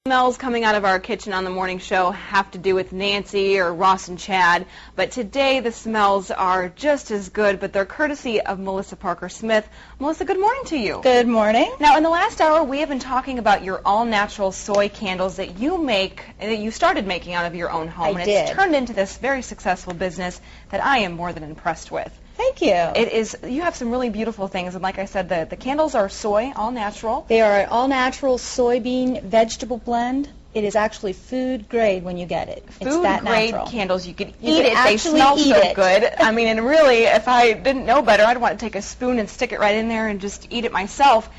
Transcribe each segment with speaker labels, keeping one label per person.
Speaker 1: Smells coming out of our kitchen on the morning show have to do with Nancy or Ross and Chad, but today the smells are just as good, but they're courtesy of Melissa Parker Smith. Melissa, good morning to you.
Speaker 2: Good morning.
Speaker 1: Now, in the last hour, we have been talking about your all-natural soy candles that you make, that you started making out of your own home.
Speaker 2: I did.
Speaker 1: It's turned into this very successful business that I am more than impressed with.
Speaker 2: Thank you.
Speaker 1: It is. You have some really beautiful things, and like I said, the candles are soy, all natural.
Speaker 2: They are an all-natural soybean vegetable blend. It is actually food grade when you get it. It's that
Speaker 1: Food-grade
Speaker 2: natural.
Speaker 1: candles. You could
Speaker 2: You
Speaker 1: eat
Speaker 2: could
Speaker 1: it. They
Speaker 2: actually
Speaker 1: smell
Speaker 2: eat
Speaker 1: so
Speaker 2: it.
Speaker 1: good. I mean, and really, if I didn't know better, I'd want to take a spoon and stick it right in there and just eat it myself.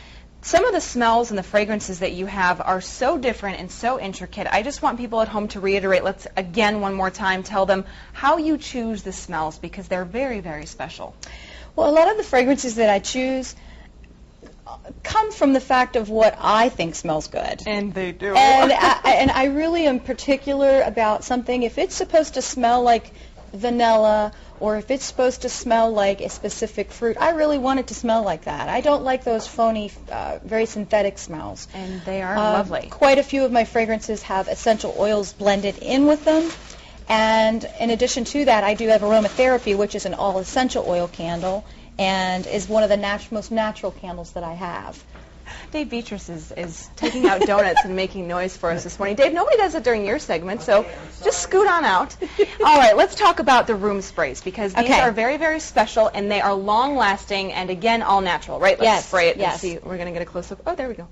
Speaker 1: Some of the smells and the fragrances that you have are so different and so intricate. I just want people at home to reiterate, let's again one more time tell them how you choose the smells, because they're very, very special.
Speaker 2: Well, a lot of the fragrances that I choose come from the fact of what I think smells good.
Speaker 1: And they do.
Speaker 2: And I really am particular about something. If it's supposed to smell like vanilla, or if it's supposed to smell like a specific fruit, I really want it to smell like that. I don't like those phony, very synthetic smells.
Speaker 1: And they are lovely.
Speaker 2: Quite a few of my fragrances have essential oils blended in with them. And in addition to that, I do have aromatherapy, which is an all-essential oil candle, and is one of the most natural candles that I have.
Speaker 1: Dave Beatrice is taking out donuts and making noise for us this morning. Dave, nobody does it during your segment, so just scoot on out. All right, let's talk about the room sprays, because these are very, very special, and they are long-lasting, and again, all natural, right? Let's spray it and see. We're going to get a close-up. Oh, there we go.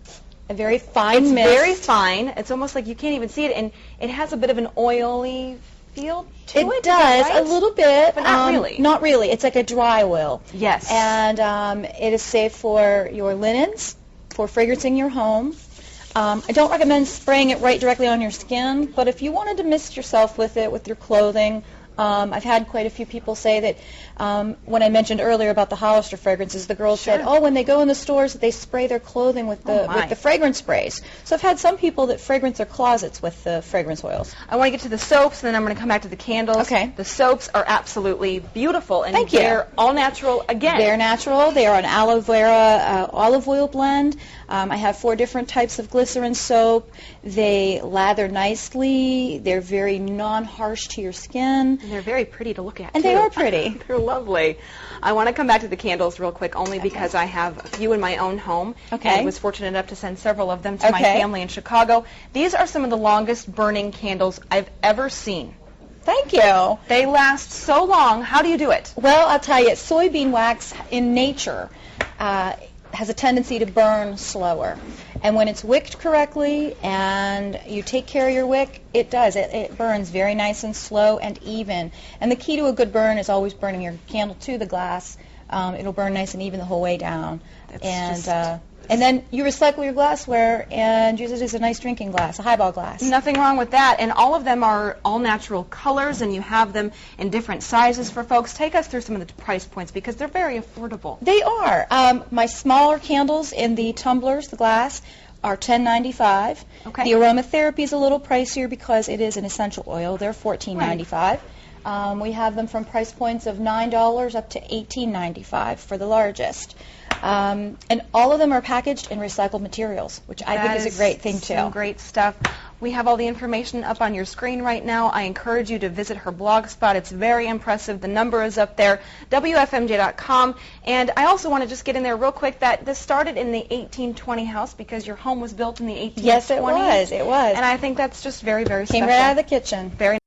Speaker 2: A very fine mist.
Speaker 1: It's very fine. It's almost like you can't even see it, and it has a bit of an oily feel to it.
Speaker 2: It does,
Speaker 1: right?
Speaker 2: a little bit.
Speaker 1: But not really.
Speaker 2: Not really. It's like a dry oil.
Speaker 1: Yes.
Speaker 2: And it is safe for your linens, for fragrancing your home. I don't recommend spraying it right directly on your skin, but if you wanted to mist yourself with it, with your clothing, I've had quite a few people say that when I mentioned earlier about the Hollister fragrances, the girls said, oh, when they go in the stores, they spray their clothing with the fragrance sprays. So I've had some people that fragrance their closets with the fragrance oils.
Speaker 1: I want to get to the soaps, and then I'm going to come back to the candles.
Speaker 2: Okay.
Speaker 1: The soaps are absolutely beautiful, and
Speaker 2: Thank you.
Speaker 1: they're all natural again.
Speaker 2: They're natural. They are an aloe vera olive oil blend. I have 4 different types of glycerin soap. They lather nicely. They're very non-harsh to your skin.
Speaker 1: And they're very pretty to look at,
Speaker 2: And
Speaker 1: too.
Speaker 2: they are pretty.
Speaker 1: They're lovely. I want to come back to the candles real quick, only because I have a few in my own home.
Speaker 2: Okay.
Speaker 1: And I was fortunate enough to send several of them to my family in Chicago. These are some of the longest burning candles I've ever seen.
Speaker 2: Thank you.
Speaker 1: They last so long. How do you do it?
Speaker 2: Well, I'll tell you, soybean wax in nature has a tendency to burn slower. And when it's wicked correctly and you take care of your wick, it does. It burns very nice and slow and even. And the key to a good burn is always burning your candle to the glass. It'll burn nice and even the whole way down. And then you recycle your glassware and use it as a nice drinking glass, a highball glass.
Speaker 1: Nothing wrong with that. And all of them are all natural colors, and you have them in different sizes for folks. Take us through some of the price points, because they're very affordable.
Speaker 2: They are. My smaller candles in the tumblers, the glass, are $10.95.
Speaker 1: Okay.
Speaker 2: The aromatherapy is a little pricier because it is an essential oil. They're $14.95. We have them from price points of $9 up to $18.95 for the largest. And all of them are packaged in recycled materials, which I think is a great thing, too.
Speaker 1: Some great stuff. We have all the information up on your screen right now. I encourage you to visit her blog spot. It's very impressive. The number is up there, WFMJ.com. And I also want to just get in there real quick that this started in the 1820 house, because your home was built in the 1820s.
Speaker 2: Yes, it was. It was.
Speaker 1: And I think that's just very, very special.
Speaker 2: Came right out of the kitchen.
Speaker 1: Very